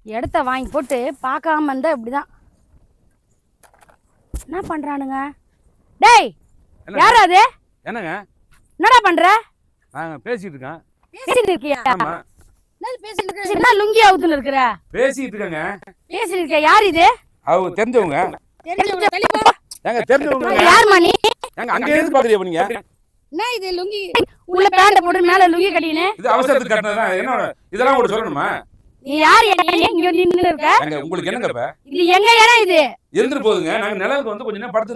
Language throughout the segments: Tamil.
இடத்த வாங்கி போட்டு பார்க்காம இருந்தா இப்படிதான். என்ன பண்றானுங்க? டேய் யாரா அது? என்னங்க என்னடா பண்ற? நான் பேசிட்டு இருக்கேன். பேசிட்டு இருக்கியா? ஆமா. என்ன பேசிட்டு இருக்க? என்ன லுங்கி அவுத்துன்னு இருக்கற? பேசிட்டு இருக்கேங்க. பேசிட்டு இருக்க. யார் இது? அவங்க தெரிஞ்சவங்க. தெரிஞ்சவங்க தள்ளி போ. ஏங்க தெரிஞ்சவங்க. யார் மணி? ஏங்க அங்க இருந்து பாக்குறீங்க நீங்க? என்ன இது லுங்கி உள்ள பேண்ட போட்டு மேல லுங்கி கட்டினே? இது அவசரத்துக்கு கட்டனதா. என்ன இதெல்லாம் உங்களுக்கு சொல்லணுமா? நீ யார்? இங்க நின்னு இருக்க? ஏங்க உங்களுக்கு என்னங்க இப்ப? இது எங்க இடம் இது? இருந்துட்டு போகுதுங்க. நாங்க நிழலுக்கு வந்து கொஞ்ச நேரம் படுத்து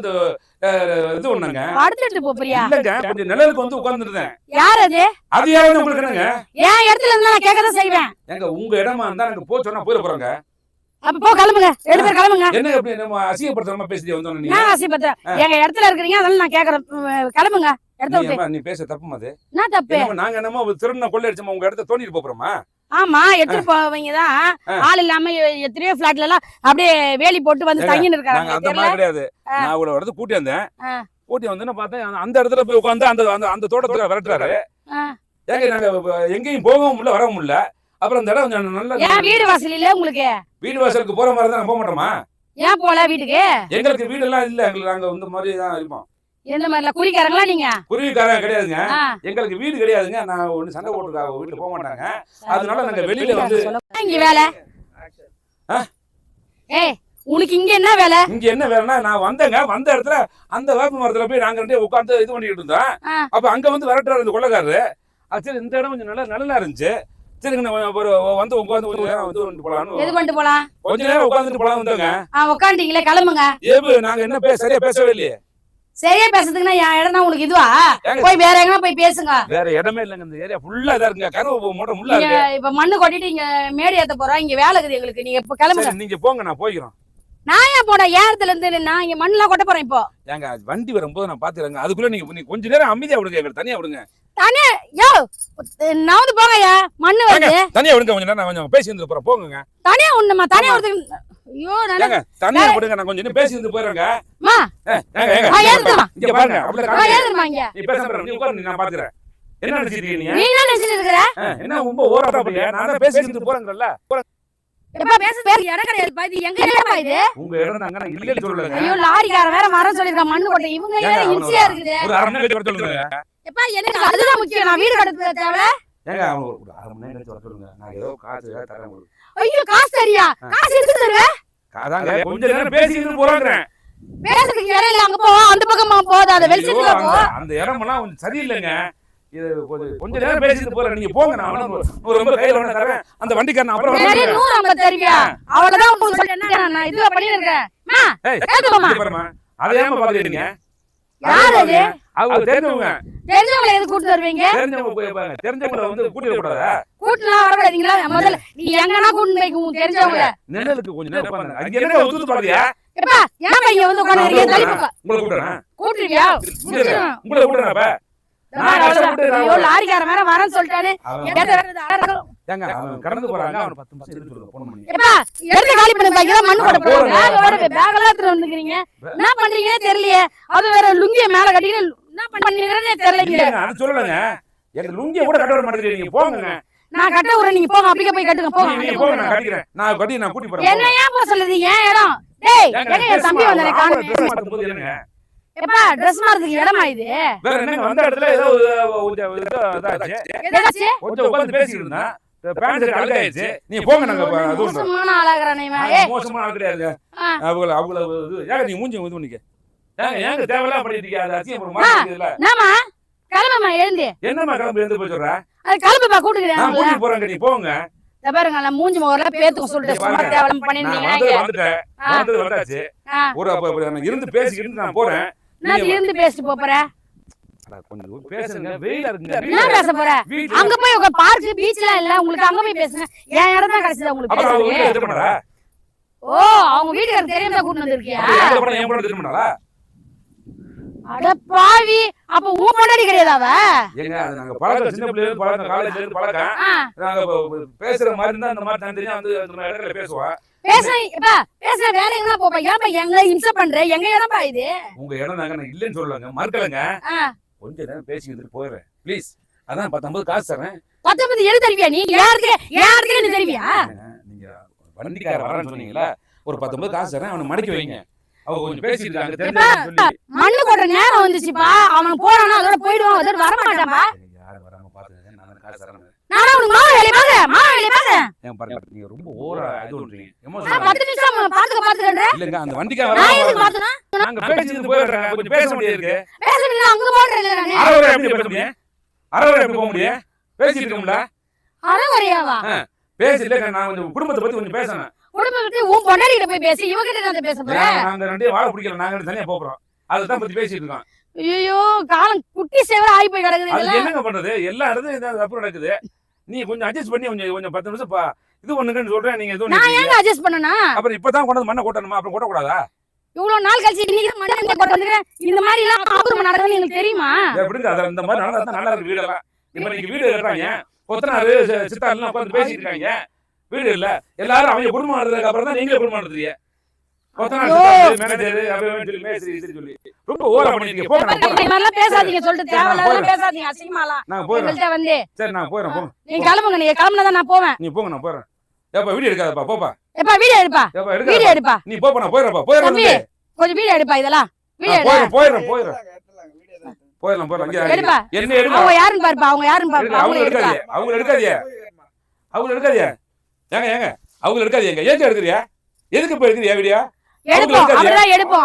இது ஒண்ணுங்க. படுத்துட்டு போறியா? இல்லங்க கொஞ்சம் நிழலுக்கு வந்து உட்கார்ந்துட்டேன். யார் அது? அது யாரு உங்களுக்கு என்னங்க? ஏன் இடத்துல இருந்தா நான் கேட்க தான் செய்வேன். ஏங்க உங்க இடமா இருந்தா நாங்க போ சொன்னா போயிட போறோங்க. அப்ப போ கிளம்புங்க. ரெண்டு பேர் கிளம்புங்க. என்ன இப்படி நம்ம அசிங்கப்படுத்தாம பேசிட்டு வந்தோம் நீங்க? நான் அசிங்கப்படுத்துறேன். எங்க இடத்துல இருக்கீங்க அதனால நான் கேக்குறேன். கிளம்புங்க. இடத்த விட்டு. நீ பேச தப்பு மாதிரி. என்ன தப்பு? நாங்க என்னமோ திருண்ண கொள்ளை அடிச்சோமா உங்க இடத்த தோண்டிட்டு போறோமா? ஆமா எடுத்துட்டு போவீங்க தான். ஆள் இல்லாம எத்தனையோ பிளாட்ல எல்லாம் அப்படியே வேலி போட்டு வந்து தங்கின்னு இருக்காங்க. அந்த மாதிரி கிடையாது. நான் இவ்வளவு இடத்து கூட்டி வந்தேன். கூட்டி வந்து பார்த்தேன் அந்த இடத்துல போய் உட்காந்து அந்த அந்த தோட்டத்துல விரட்டுறாரு. ஏங்க நாங்க எங்கேயும் போகவும் முடியல வரவும் முடியல. அப்புறம் இந்த இடம் நல்ல வீடு வாசல் இல்ல உங்களுக்கு? வீடு வாசலுக்கு போற மாதிரி தான் போக மாட்டோமா? ஏன் போல வீட்டுக்கு? எங்களுக்கு வீடு எல்லாம் இல்ல. எங்களுக்கு நாங்க இந்த மாதிரி தான் இருப்போம். எந்த மாதிரில குறிக்காரங்களா நீங்க? குருவிக்காரங்க கிடையாதுங்க. எங்களுக்கு வீடு கிடையாதுங்க. நான் ஒண்ணு சண்டை போட்டுருக்காங்க. வீட்டுல போக மாட்டாங்க. அதனால நாங்க வெளியில வந்து இங்க வேலை. ஏய் உனக்கு இங்க என்ன வேலை? இங்க என்ன வேலைன்னா நான் வந்தேங்க. வந்த இடத்துல அந்த வேப்ப மரத்துல போய் நாங்க ரெண்டே உட்கார்ந்து இது பண்ணிட்டு இருந்தோம். அப்ப அங்க வந்து விரட்டுறாரு இந்த கொள்ளைக்காரரு. சரி இந்த இடம் கொஞ்சம் நல்லா இருந்துச்சு. சரிங்க நான் ஒரு வந்து உட்காந்து கொஞ்ச நேரம் வந்து போலாம். எது பண்ணிட்டு போலாம்? கொஞ்ச நேரம் உட்காந்துட்டு போலாம் வந்தோங்க. உட்காந்துட்டீங்களே கிளம்புங்க. ஏபு நாங்க என்ன சரியா பேசவே இல்லையே. சரியா பேசுறதுக்குன்னா என் இடம்னா உங்களுக்கு இதுவா? போய் வேற எங்கனா போய் பேசுங்க. வேற இடமே இல்லங்க. இந்த ஏரியா ஃபுல்லா இதா இருக்குங்க. கருவ மூட்டை முள்ளா இருக்கு. இப்ப மண்ணு கொட்டிட்டு இங்க மேடி ஏத்த போறோம். இங்க வேலை இருக்குது எங்களுக்கு. நீங்க இப்ப கிளம்புங்க. நீங்க போங்க நான் போய்க்கிறோம். நான் ஏன் போட ஏறத்துல இருந்து நான் இங்க மண்ணெல்லாம் கொட்ட போறேன் இப்போ. ஏங்க வண்டி வரும்போது நான் பாத்துறேங்க. அதுக்குள்ள நீங்க கொஞ்ச நேரம் அமைதியா விடுங்க. எங்களுக்கு தனியா விடுங்க. தனியா யோ நவுந்து போங்கயா. மண்ணு வருது. தனியா விடுங்க. கொஞ்ச நேரம் நான் கொஞ்சம் பேசி வந்து போறேன். போங்க. தனியா உண்ணமா தனியா வந்து ஐயோ நான் தனியா விடுங்க. நான் கொஞ்சம் பேசி வந்து போறேங்க. மா ஏங்க இங்க பாருங்க. அப்படியே ஏறுமா இங்க. நீ பேசாம நீ உட்கார்ந்து நான் பாத்துறேன். என்ன நினைச்சிட்டீங்க நீங்க? நீ என்ன நினைச்சிட்டு இருக்கற? என்ன ரொம்ப ஓவரா பண்றீங்க. நான் தான் பேசி வந்து போறேங்கறல்ல. எப்ப பேச இடம் கிடையாது. பாதி எங்க இடமா இது? உங்க இடம் தாங்க. நான் இல்லன்னு சொல்லலங்க. ஐயோ லாரிக்கார வேற மரம் சொல்லிருக்கா மண்ணு கொட்டை. இவங்க ஏன் இன்சியா இருக்குது? ஒரு அரை மணி நேரம் கழிச்சு சொல்லுங்க. எப்பா எனக்கு அதுதான் முக்கியம். நான் வீடு கட்ட தேவல. ஏங்க ஒரு அரை மணி நேரம் கழிச்சு சொல்லுங்க. நான் ஏதோ காசு தரேன் உங்களுக்கு. ஐயோ காசு சரியா? காசு எதுக்கு தருவ? அதாங்க கொஞ்ச நேரம் பேசிட்டு போறேங்கறேன். பேசுறதுக்கு இடம் இல்ல. அங்க போ. அந்த பக்கமா போதா. அந்த வெளிச்சத்துல போ. அந்த இடமெல்லாம் கொஞ்சம் சரியில்லைங்க. இது கொஞ்ச நேரம் பேசிட்டு போறேன். நீங்க போங்க. நான் ரொம்ப கையில ஒண்ணு தரேன். அந்த வண்டிக்காரன் அப்புறம் சரி 150 தருவியா? அவ்வளவுதான் உங்களுக்கு சொல்றேன். நான் இதுவா பண்ணிட்டு இருக்கேன். மா ஏத்துமா. பாருமா. அதை ஏமா பாக்குறீங்க? யார் அது? அவங்க தெரிஞ்சவங்க. தெரிஞ்சவங்கள எதுக்கு கூட்டி வருவீங்க? தெரிஞ்சவங்கள வந்து கூட்டிட கூடாதா? கூட்டலாம் வரக்கூடாதீங்களா? முதல்ல நீ எங்கனா கூட்டி போய் உங்க தெரிஞ்சவங்கள நிழலுக்கு கொஞ்ச நேரம் உட்காருங்க. அங்க என்ன ஒதுத்து பாத்தியா? எப்பா ஏன் இங்க வந்து உட்கார்றீங்க? தள்ளி போங்க. உங்களை கூட்டறேன். கூட்டிடுவியா? உங்களை கூட்டறப்ப ஐயோ லாரிக்கார வேற வரேன்னு சொல்லிட்டானே. ஏங்க அவன் கடந்து போறாங்க. அவன் 10 நிமிஷம் இருந்து சொல்லுங்க. போன் பண்ணி. எப்பா எடுத்து காலி பண்ணி பாக்கியா மண்ணு கொட்ட போறோம். பேக் எல்லாம் எடுத்து வந்துக்கிறீங்க. என்ன பண்றீங்கன்னே தெரியலையே. அது வேற லுங்கிய மேல கட்டிட்டு என்ன பண்ணீங்கன்னே தெரியலைங்க. அது சொல்லலங்க. எங்க லுங்கிய கூட கட்ட வர மாட்டேங்கிறீங்க. போங்க. நான் கட்ட விடுறேன். நீங்க போங்க. அப்படியே போய் கட்டுங்க. போங்க. நீங்க போங்க. நான் கட்டிக்கிறேன். நான் கட்டி நான் கூட்டி போறேன். என்ன ஏன் போக சொல்லுது? ஏன் இடம்? டேய் எங்க என் தம்பி வந்தானே காணோம். எப்பா Dress மாறதுக்கு இடமா இது? வேற என்னங்க வந்த இடத்துல ஏதோ இதாச்சு. எதாச்சு? கொஞ்சம் உட்கார்ந்து பேசிட்டு இருந்தா பேண்ட் ஷர்ட் அழுக்காயிடுச்சு. நீ போங்க. நாங்க அதுவும் மோசமான ஆளாகறானே இவன். ஏய் மோசமான ஆள் கிடையாதுங்க. அவங்கள ஏங்க நீ மூஞ்சி இது பண்ணிக்க. ஏங்க தேவலாம் பண்ணிட்டு இருக்கீங்க. அது அசியம் மாதிரி இல்ல. நாமா கிளம்பமா எழுந்து. என்னமா கிளம்பி எழுந்து போய் சொல்ற? அது கிளம்புப்பா கூட்டிக்கிறேன். நான் கூட்டி போறேங்க. நீ போங்க. இத பாருங்க நான் மூஞ்சி முகர்ல பேத்துக்கு சொல்லிட்டு சும்மா தேவலாம் பண்ணிருந்தீங்க. வந்தாச்சு. ஒரு அப்ப இருந்து பேசிக்கிட்டு நான் போறேன். நான் இருந்து பேசிட்டு போறே. கொஞ்சம் பேசுங்க. வெயிலா இருக்குங்க. என்ன பேச போற? அங்க போய் உங்க பார்க் பீச்லாம் இல்ல. உங்களுக்கு அங்க போய் பேசுங்க. என் இடம் தான் கிடைச்சது உங்களுக்கு பேசுறீங்க. ஓ அவங்க வீட்டுக்கு தெரியாம கூட்டி வந்திருக்கியா? ஏன் போட தெரியுமாடா? அட பாவி. அப்ப ஊ பொண்டாடி கிடையாதாவ? ஏங்க அது நாங்க பழக்கம் சின்ன பிள்ளைல இருந்து பழக்கம் காலேஜ்ல இருந்து பழக்கம். நாங்க பேசுற மாதிரி இருந்தா அந்த மாதிரி தனியா வந்து அந்த இடத்துல பேசுவோம். பேசுற வேற எங்க போப்பா? ஏன்பா எங்க இம்சை பண்ற? எங்க இடம்பா இது? உங்க இடம் தாங்க. நான் இல்லன்னு சொல்லலங்க. மறக்கலங்க. கொஞ்ச நேரம் பேசி வந்துட்டு போயிடுறேன் ப்ளீஸ். அதான் 19 காசு தரேன். 19 எது தருவியா நீ? யாருக்கு நீ தருவியா? நீங்க வண்டிக்கார வரேன்னு சொன்னீங்களா, ஒரு 19 காசு தரேன், அவனை மடக்கி வைங்க. அவங்க கொஞ்சம் பேசிட்டு இருக்காங்க, தெரிஞ்சு சொல்லி. மண்ணு கொட்ட நேரம் வந்துச்சுப்பா, அவன் போறானா அதோட போயிடுவான், அதோட வர மாட்டான்பா. யாரும் வராம பாத்துங்க, நான் காசு தரேன். நானா உனக்கு மாவு வேலையை பாக்குறேன். ஏன் பாருங்க, நீங்க ரொம்ப ஓவரா இது பண்றீங்க. 10 நிமிஷம் பாத்துக்கன்றேன். இல்லங்க, அந்த வண்டிக்கார நான் வர எதுக்கு பாத்துனா? நாங்க பேசிட்டு போயிடுறாங்க, கொஞ்சம் பேச முடியாது. பேச முடியல, அங்க போறேன் நானு. அரவரை எப்படி பேச முடியும்? அரவரை எப்படி போக முடியும்? பேசிட்டு இருக்கோம்ல. அரவரையாவா? பேசிட்டு நான் கொஞ்சம் குடும்பத்தை பத்தி கொஞ்சம் பேசணும். குடும்பத்தை உன் பொண்டாட்டி கிட்ட போய் பேசி, இவகிட்ட நான் பேச போறேன். நாங்க ரெண்டே வாழ பிடிக்கல, நாங்க தனியா போறோம். அதுதான் பத்தி பேசிட்டு இருக்கோம். ஐயோ, காலம் குட்டி சேவர ஆகி போய் கிடக்குது அது இதெல்லாம். என்னங்க பண்றது? எல்லா இடத்துலயும் இதான் தப்பு நடக்குது. நீ கொஞ்சம் அட்ஜஸ்ட் பண்ணி கொஞ்சம் 10 நிமிஷம் இது பண்ணுங்கன்னு சொல்றேன், நீங்க எதுவும் நான் ஏங்க அட்ஜஸ்ட் பண்ணனா? அப்புறம் இப்பதான் கொண்டு வந்து மண்ணை கொட்டணுமா? அப்புறம் கொட்டக்கூடாதா? இவ்வளவு நாள் கழிச்சு இன்னைக்கு தான் மண்ணை கொண்டு வந்துக்கிறேன். இந்த மாதிரி எல்லாம் ஆபரமா நடக்குதுன்னு எனக்கு தெரியுமா? எப்படிங்க அத இந்த மாதிரி நடந்தா நல்லா இருக்கு வீடெல்லாம். இப்ப நீங்க வீடு கட்டுறாங்க, கொத்தனாரு சித்தாரெல்லாம் உட்காந்து பேசிட்டு இருக்காங்க. வீடு இல்ல, எல்லாரும் அவங்க குடும்பம் நடந்ததுக்கு அப்புறம் தான் நீங்களே குடும்பம் நடத்துறீங்க. கொத்தனார் மேனேஜர் சொல்லி ரொம்ப ஓவரா பண்ணிருக்கீங்க. போங்க, இந்த மாதிரி எல்லாம் பேசாதீங்க, சொல்லிட்டு தேவையில்லாத பேசாதீங்க, அசிங்கமாலாம். நான் போறேன். எங்கள்ட்ட வந்து சரி, நான் போறேன். போங்க, நீங்க கிளம்புங்க, நீங்க கிளம்புனதான் நான் போவேன். நீ போங்க, நான் போறேன். ஏப்பா வீடியோ எடுக்காதப்பா, போப்பா. எப்பா வீடியோ எடுப்பா, ஏப்பா வீடியோ எடுக்க. எடுப்பா. நீ போப்பா, நான் போயிடுறேன்ப்பா. போயிடுறேன். தம்பி, கொஞ்சம் வீடியோ எடுப்பா, இதெல்லாம் வீடியோ எடு. போயிடுறேன். அங்கே எடுப்பா. என்ன எடுங்க. அவங்க யாருன்னு பாருப்பா, அவங்க யாருன்னு பாருப்பா. அவங்க எடுக்காதீங்க. அவங்க எடுக்காதீங்க. ஏங்க அவங்க எடுக்காதீங்க. ஏன் எடுக்கறியா? எதுக்கு போய் எடுக்கறியா வீடியோ? எடுப்போம்,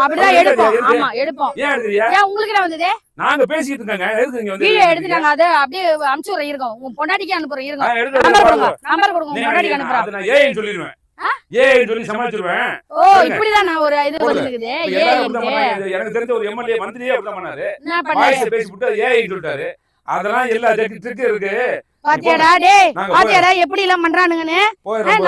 அப்படிதான் எடுப்போம். ஆமா, எடுப்போம். ஏன் எடுக்கறியா? ஏன் உங்களுக்கு என்ன வந்தது? நாங்க பேசிட்டு இருக்காங்க, எதுக்கு நீங்க வந்து வீடியோ எடுத்துட்டாங்க, அது அப்படியே அனுப்பிச்சு விடுறேன். இருக்கும், உன் பொண்டாட்டிக்கு அனுப்புறேன். இருக்கும், எடுக்க நம்பர் கொடுங்க, உன் பொண்டாட்டிக்கு அனுப்புறேன். நான் ஏன்னு சொல்லிடுவேன். ஏன்னு சொல்லி சமாளிச்சிருவேன். ஓ, இப்படிதான் நான் ஒரு இது வந்துக்குது. எனக்கு தெரிஞ்ச ஒரு எம்எல்ஏ மந்திரியே அப்படிதான் பண்ணாரு. என்ன பண்ணாரு? வாய்ஸ் பேசி விட்டு ஏன்னு சொல்லிட்டாரு. அதெல்லாம் எல்லா ட்ரிக் இருக்கு. பாத்தியாடா டேய், பாத்தியாடா எப்படி எல்லாம் பண்றானுங்கன்னு.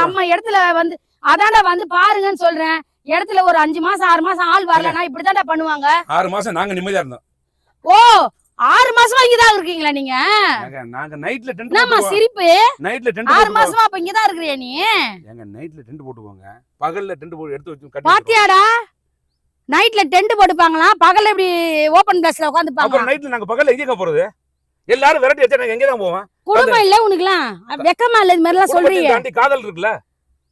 நம்ம இடத்துல வந்து அதான்டா வந்து பாருங்கன்னு சொல்றேன். இடத்துல ஒரு 5 மாசம் 6 மாசம் ஆள் வரலனா இப்படிதான்டா பண்ணுவாங்க. 6 மாசம் நாங்க நிம்மதியா இருந்தோம். ஓ, 6 மாசமா இங்கதான் இருக்கீங்களா நீங்க? நாங்க நைட்ல டென்ட் நாம சிரிப்பு. நைட்ல டென்ட் 6 மாசமா அப்ப இங்கதான் இருக்கறியா நீ? ஏங்க நைட்ல டென்ட் போட்டுவாங்க, பகல்ல டென்ட் போட்டு எடுத்து வச்சு கட்டி. பாத்தியாடா, நைட்ல டென்ட் போட்டுப்பாங்களா, பகல்ல இப்படி ஓபன் பிளேஸ்ல உட்கார்ந்துப்பாங்க. அப்புறம் நைட்ல நாங்க பகல்ல எங்க போறது? எல்லாரும் விரட்டி வச்சா நாங்க எங்க தான் போவோம்? குடும்பம் இல்ல உனக்குலாம்? வெக்கமா இல்ல இந்த மாதிரி எல்லாம் சொல்றீங்க? தாண்டி காதல் இருக்குல்ல.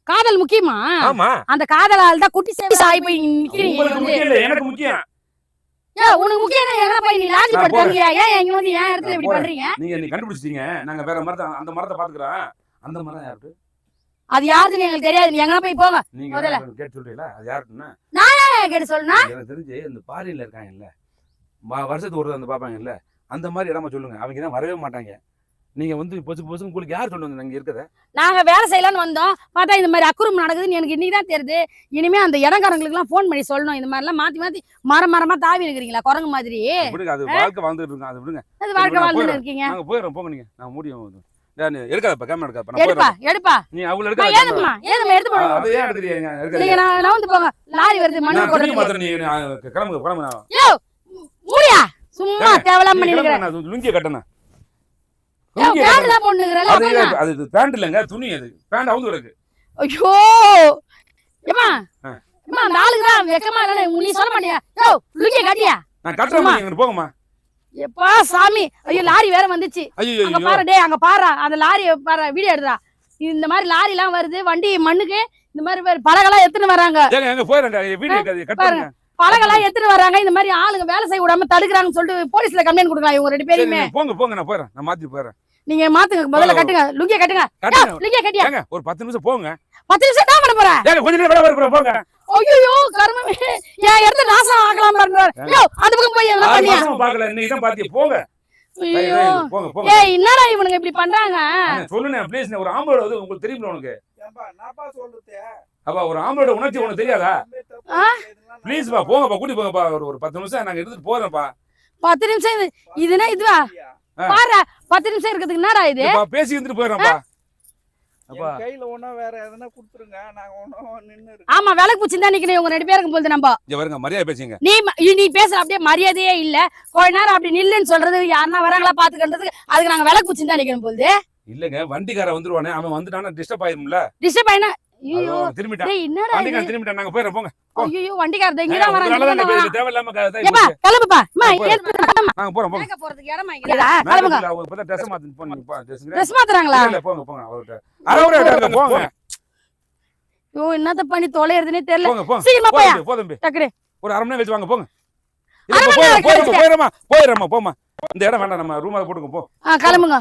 காதல் முக்கியமா? ஆமா, அந்த காதலால தான் குட்டி சேவை ஆயி போய் நிக்கிறீங்க. உங்களுக்கு முக்கியம் இல்ல, எனக்கு முக்கியம். ஏய், உனக்கு முக்கியம் எங்க போய் நீ லாஜி போடுறீங்க? ஏன் இங்க வந்து ஏன் இடத்துல இப்படி பண்றீங்க? நீ கண்டுபிடிச்சிட்டீங்க. நாங்க வேற மரத்தை, அந்த மரத்தை பாத்துக்கறோம். அந்த மரம் யாரு? அது யாருன்னு எங்களுக்கு தெரியாது. நீ எங்க போய் போங்க. நீங்க முதல்ல கேட்டு சொல்றீங்களா அது யாருன்னா? நான் ஏன் கேட்டு சொல்லனா? எனக்கு தெரிஞ்சு இந்த பாரியில இருக்காங்கல்ல, வருஷத்துக்கு ஒரு அந்த பாப்பாங்கல்ல, அந்த மாதிரி இடமா சொல்லுங்க. அவங்க தான் வரவே மாட்டாங்க. நீங்க வந்து பொசுக்கு உங்களுக்கு யார் சொல்லுங்க நாங்க இருக்கத? நாங்க வேலை செய்யலாம்னு வந்தோம், பார்த்தா இந்த மாதிரி அக்குறும் நடக்குதுன்னு எனக்கு இன்னைக்கு தான் தெரியுது. இனிமே அந்த இடங்காரங்களுக்கு எல்லாம் போன் பண்ணி சொல்லணும். இந்த மாதிரி எல்லாம் மாத்தி மரமா தாவி இருக்கிறீங்களா குரங்கு மாதிரி? அது வாழ்க்கை வாழ்ந்துட்டு இருக்கோம், அது விடுங்க. அது வாழ்க்கை வாழ்ந்துட்டு இருக்கீங்க. நாங்க போறோம், போங்க நீங்க. நான் முடியும். எடுக்காதப்பா, கேமரா எடுக்காதப்பா. நான் எடுப்பா. நீ அவள எடுக்க. ஏதுமா எடுத்து போடுங்க. அது ஏன் எடுக்கறீங்க? நீங்க நான் வந்து போங்க. லாரி வருது, மண்ணு போடுங்க. மாத்திர நீ கிளம்புங்க. யோ, மூடியா. சும்மா தேவலாம் பண்ணி இருக்கற. நான் லுங்கிய கட்டணும். பேண்ட்ல போடுங்கறல. அது பேண்ட் இல்லங்க, துணி. அது பேண்ட் அவுந்து கிடக்கு. ஐயோ ஏமா, அந்த ஆளுக்கு தான் வெக்கமா இல்ல. நீ சொல்ல மாட்டியா? யோ, லுங்கிய கட்டியா? நான் கட்டறேன், நீங்க போங்கம்மா. எப்பா சாமி, ஐயோ லாரி வேற வந்துச்சு. அங்க பாரு டேய், அங்க பாரு அந்த லாரி பாரு, வீடியோ எடுடா. இந்த மாதிரி லாரி எல்லாம் வருது, வண்டி மண்ணுக்கு இந்த மாதிரி பலகெல்லாம் எடுத்துட்டு வராங்க. எங்க போறேன், வீடியோ கட்டுங்க. பலகெல்லாம் எடுத்துட்டு வராங்க. இந்த மாதிரி ஆளுங்க வேலை செய்ய விடாம தடுக்குறாங்கன்னு சொல்லிட்டு போலீஸ்ல கம்ப்ளைண்ட் கொடுக்கலாம் இவங்க ரெண்டு பேருமே. போங்க, நான் போறேன். நான் மாத்தி போறேன். நீங்க மாத்துங்க, முதல்ல கட்டுங்க, லுங்கிய கட்டுங்க. லுங்கிய கட்டியா? ஏங்க ஒரு 10 நிமிஷம் போங்க. 10 நிமிஷம் தான் பண்ண போறேன். ஏங்க கொஞ்ச நேரம் வேலை போங்க. ஐயோ கர்மமே, ஏன் எடுத்து நாசம் ஆக்கலாம் பண்றாரு. யோ, அந்த பக்கம் போய் என்ன பண்ணியா? நாசம் பார்க்கல, நீ தான் பாத்தியே. போங்க. ஐயோ போங்க. ஏய், என்னடா இவனுங்க இப்படி பண்றாங்க? சொல்லுனே ப்ளீஸ். ஒரு ஆம்பளோட வந்து உங்களுக்கு தெரியுமா உனக்கு? ஏம்பா நான்ப்பா சொல்றதே. அப்பா ஒரு ஆம்பளோட உணர்ச்சி உனக்கு தெரியாதா? ப்ளீஸ் பா, போங்கப்பா, கூட்டி போங்கப்பா. ஒரு 10 நிமிஷம் நாங்க எடுத்துட்டு போறோம்ப்பா. 10 நிமிஷம் இதுனா இதுவா? பாரு 10 நிமிஷம் இருக்குதுக்கு என்னடா இது? பேசி இருந்துட்டு போறோம்ப்பா. அப்பா கையில ஒண்ணா வேற எதனா கொடுத்துருங்க, நாங்க ஒண்ணா நின்னு. ஆமா, விளக்கு பூச்சிந்தா நிக்கணும் இவங்க ரெண்டு பேருக்கு போல்து. நம்ம இங்க வருங்க, மரியாதை பேசுங்க. நீ பேசுற அப்படியே மரியாதையே இல்ல. கொஞ்ச நேரம் அப்படி நில்லுன்னு சொல்றது, யாருன்னா வராங்களா பாத்துக்கிறதுக்கு, அதுக்கு நாங்க விளக்கு பூச்சிந்தா நிக்கணும் போல்து. இல்லங்க, வண்டிக்கார வந்துருவானே, அவன் வந்துட்டானா டிஸ்டர்ப் ஆயிரும்ல. டிஸ்டர்ப் ஆயினா ஐயோ திரும்பிட்டான். டேய் என்னடா வண்டிக்கார திரும்பிட்டான். நாங்க போறோம், போங்க. ஐயோ வண்டிக்கார இங்க தான் வராங்க. தேவையில்லாம ஏப்பா கிளம்புப்பா. நாங்க போறோம். எங்க போறதுக்கு இடமா இல்லடா, கிளம்புங்க. அவங்க பத்த ட்ரெஸ் மாத்தி போங்க. ட்ரெஸ் மாத்துறாங்களா? இல்ல போங்க. அவரோட அரவரே போங்க. ஐயோ என்னத்த பண்ணி தொலைறதுனே தெரியல. போங்க போங்க சீக்கிரமா போயா போதும் டக்குனு. ஒரு 1/2 மணி நேரம் கழிச்சு வாங்க போங்க. அரை மணி நேரம் கழிச்சு. போயிடுறோமா இந்த இடம் வேண்டாம், நம்ம ரூமாக போட்டுங்க போ. கிளம்புங்க.